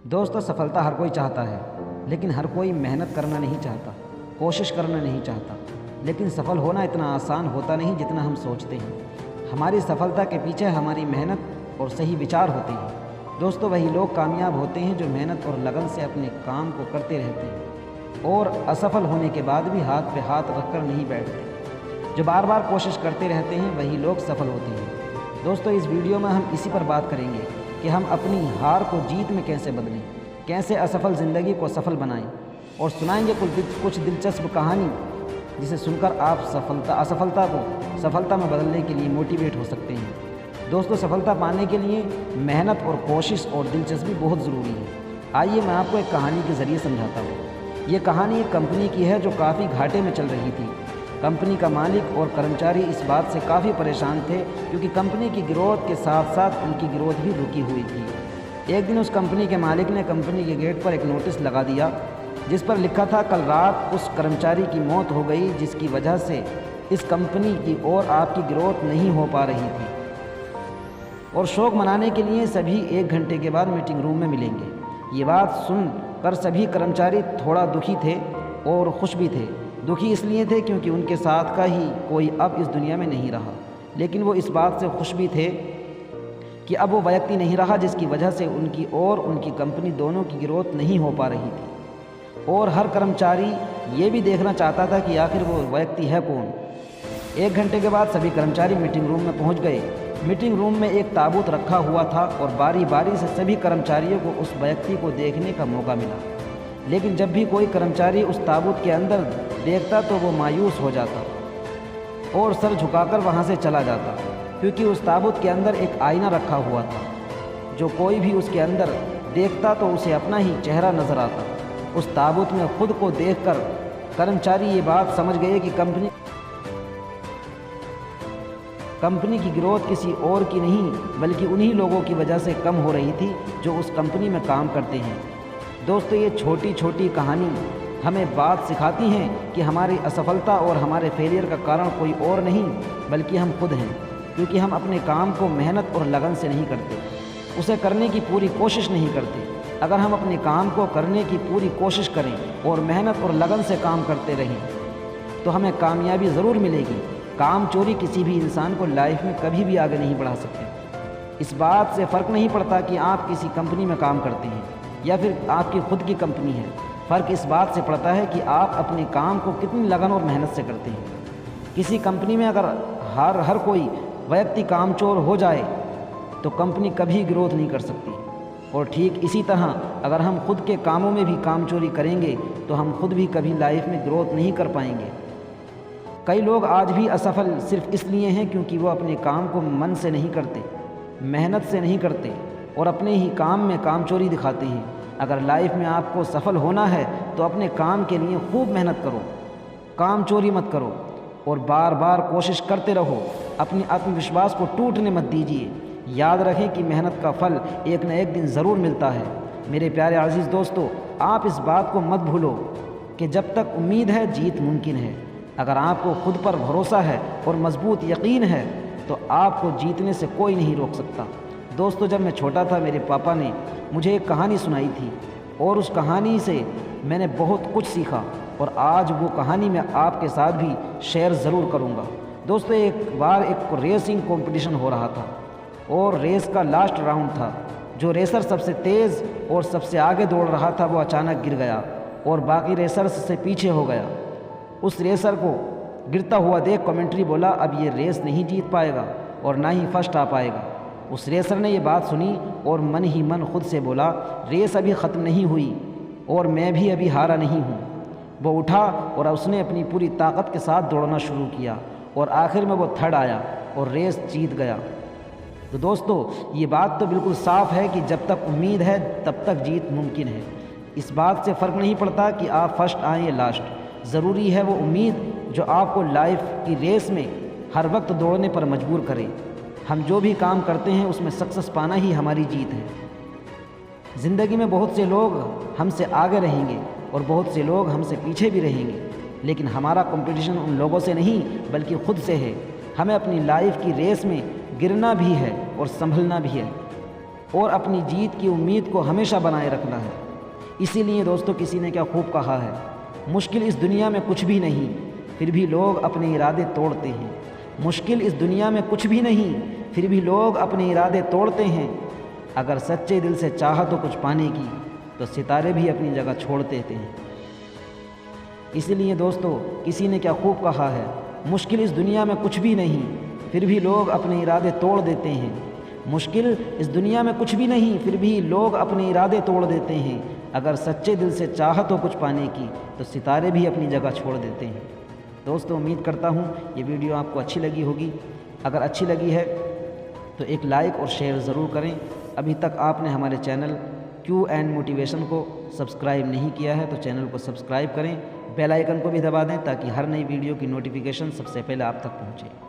दोस्तों, सफलता हर कोई चाहता है, लेकिन हर कोई मेहनत करना नहीं चाहता, कोशिश करना नहीं चाहता। लेकिन सफल होना इतना आसान होता नहीं जितना हम सोचते हैं। हमारी सफलता के पीछे हमारी मेहनत और सही विचार होते हैं। दोस्तों, वही लोग कामयाब होते हैं जो मेहनत और लगन से अपने काम को करते रहते हैं और असफल होने के बाद भी हाथ पे हाथ रखकर नहीं बैठते। जो बार बार कोशिश करते रहते हैं वही लोग सफल होते हैं। दोस्तों, इस वीडियो में हम इसी पर बात करेंगे कि हम अपनी हार को जीत में कैसे बदलें, कैसे असफल ज़िंदगी को सफल बनाएं, और सुनाएंगे कुछ दिलचस्प कहानी जिसे सुनकर आप असफलता को सफलता में बदलने के लिए मोटिवेट हो सकते हैं। दोस्तों, सफलता पाने के लिए मेहनत और कोशिश और दिलचस्पी बहुत ज़रूरी है। आइए मैं आपको एक कहानी के ज़रिए समझाता हूँ। ये कहानी एक कंपनी की है जो काफ़ी घाटे में चल रही थी। कंपनी का मालिक और कर्मचारी इस बात से काफ़ी परेशान थे क्योंकि कंपनी की ग्रोथ के साथ साथ उनकी ग्रोथ भी रुकी हुई थी। एक दिन उस कंपनी के मालिक ने कंपनी के गेट पर एक नोटिस लगा दिया जिस पर लिखा था, कल रात उस कर्मचारी की मौत हो गई जिसकी वजह से इस कंपनी की और आपकी ग्रोथ नहीं हो पा रही थी, और शोक मनाने के लिए सभी 1 घंटे के बाद मीटिंग रूम में मिलेंगे। ये बात सुनकर सभी कर्मचारी थोड़ा दुखी थे और खुश भी थे। दुखी इसलिए थे क्योंकि उनके साथ का ही कोई अब इस दुनिया में नहीं रहा, लेकिन वो इस बात से खुश भी थे कि अब वो व्यक्ति नहीं रहा जिसकी वजह से उनकी और उनकी कंपनी दोनों की ग्रोथ नहीं हो पा रही थी। और हर कर्मचारी ये भी देखना चाहता था कि आखिर वो व्यक्ति है कौन। 1 घंटे के बाद सभी कर्मचारी मीटिंग रूम में पहुंच गए। मीटिंग रूम में एक ताबूत रखा हुआ था और बारी बारी से सभी कर्मचारियों को उस व्यक्ति को देखने का मौका मिला। लेकिन जब भी कोई कर्मचारी उस ताबूत के अंदर देखता तो वो मायूस हो जाता और सर झुकाकर वहाँ से चला जाता, क्योंकि उस ताबूत के अंदर एक आईना रखा हुआ था। जो कोई भी उसके अंदर देखता तो उसे अपना ही चेहरा नज़र आता। उस ताबूत में खुद को देखकर कर्मचारी ये बात समझ गए कि कंपनी की ग्रोथ किसी और की नहीं बल्कि उन्हीं लोगों की वजह से कम हो रही थी जो उस कंपनी में काम करते हैं। दोस्तों, ये छोटी छोटी कहानी हमें बात सिखाती हैं कि हमारी असफलता और हमारे फेलियर का कारण कोई और नहीं बल्कि हम खुद हैं, क्योंकि हम अपने काम को मेहनत और लगन से नहीं करते, उसे करने की पूरी कोशिश नहीं करते। अगर हम अपने काम को करने की पूरी कोशिश करें और मेहनत और लगन से काम करते रहें तो हमें कामयाबी ज़रूर मिलेगी। काम चोरी किसी भी इंसान को लाइफ में कभी भी आगे नहीं बढ़ा सकते। इस बात से फ़र्क नहीं पड़ता कि आप किसी कंपनी में काम करते हैं या फिर आपकी खुद की कंपनी है। फ़र्क इस बात से पड़ता है कि आप अपने काम को कितनी लगन और मेहनत से करते हैं। किसी कंपनी में अगर हर कोई व्यक्ति कामचोर हो जाए तो कंपनी कभी ग्रोथ नहीं कर सकती, और ठीक इसी तरह अगर हम खुद के कामों में भी कामचोरी करेंगे तो हम खुद भी कभी लाइफ में ग्रोथ नहीं कर पाएंगे। कई लोग आज भी असफल सिर्फ इसलिए हैं क्योंकि वो अपने काम को मन से नहीं करते, मेहनत से नहीं करते और अपने ही काम में कामचोरी दिखाते हैं। अगर लाइफ में आपको सफल होना है तो अपने काम के लिए खूब मेहनत करो, कामचोरी मत करो और बार बार कोशिश करते रहो। अपने आत्मविश्वास को टूटने मत दीजिए। याद रखें कि मेहनत का फल एक न एक दिन ज़रूर मिलता है। मेरे प्यारे अजीज़ दोस्तों, आप इस बात को मत भूलो कि जब तक उम्मीद है जीत मुमकिन है। अगर आपको खुद पर भरोसा है और मजबूत यकीन है तो आपको जीतने से कोई नहीं रोक सकता। दोस्तों, जब मैं छोटा था मेरे पापा ने मुझे एक कहानी सुनाई थी और उस कहानी से मैंने बहुत कुछ सीखा, और आज वो कहानी मैं आपके साथ भी शेयर ज़रूर करूँगा। दोस्तों, एक बार एक रेसिंग कंपटीशन हो रहा था और रेस का लास्ट राउंड था। जो रेसर सबसे तेज़ और सबसे आगे दौड़ रहा था वो अचानक गिर गया और बाकी रेसर्स से पीछे हो गया। उस रेसर को गिरता हुआ देख कमेंट्री बोला, अब ये रेस नहीं जीत पाएगा और ना ही फर्स्ट आ पाएगा। उस रेसर ने ये बात सुनी और मन ही मन खुद से बोला, रेस अभी ख़त्म नहीं हुई और मैं भी अभी हारा नहीं हूँ। वो उठा और उसने अपनी पूरी ताकत के साथ दौड़ना शुरू किया और आखिर में वो थर्ड आया और रेस जीत गया। तो दोस्तों, ये बात तो बिल्कुल साफ़ है कि जब तक उम्मीद है तब तक जीत मुमकिन है। इस बात से फ़र्क नहीं पड़ता कि आप फर्स्ट आएँ या लास्ट, ज़रूरी है वो उम्मीद जो आपको लाइफ की रेस में हर वक्त दौड़ने पर मजबूर करे। हम जो भी काम करते हैं उसमें सक्सेस पाना ही हमारी जीत है। ज़िंदगी में बहुत से लोग हमसे आगे रहेंगे और बहुत से लोग हमसे पीछे भी रहेंगे, लेकिन हमारा कंपटीशन उन लोगों से नहीं बल्कि ख़ुद से है। हमें अपनी लाइफ की रेस में गिरना भी है और संभलना भी है। और अपनी जीत की उम्मीद को हमेशा बनाए रखना है। इसीलिए दोस्तों किसी ने क्या खूब कहा है, मुश्किल इस दुनिया में कुछ भी नहीं, फिर भी लोग अपने इरादे तोड़ते हैं। मुश्किल इस दुनिया में कुछ भी नहीं, फिर भी लोग अपने इरादे तोड़ते हैं। अगर सच्चे दिल से चाहत हो कुछ पाने की, तो सितारे भी अपनी जगह छोड़ देते हैं। इसलिए दोस्तों किसी ने क्या खूब कहा है, मुश्किल इस दुनिया में कुछ भी नहीं, फिर भी लोग अपने इरादे तोड़ देते हैं। मुश्किल इस दुनिया में कुछ भी नहीं, फिर भी लोग अपने इरादे तोड़ देते हैं। अगर सच्चे दिल से चाहत हो कुछ पाने की, तो सितारे भी अपनी जगह छोड़ देते हैं। दोस्तों उम्मीद करता हूँ ये वीडियो आपको अच्छी लगी होगी। अगर अच्छी लगी है तो एक लाइक और शेयर ज़रूर करें। अभी तक आपने हमारे चैनल क्यू एंड मोटिवेशन को सब्सक्राइब नहीं किया है तो चैनल को सब्सक्राइब करें, बेल आइकन को भी दबा दें ताकि हर नई वीडियो की नोटिफिकेशन सबसे पहले आप तक पहुँचे।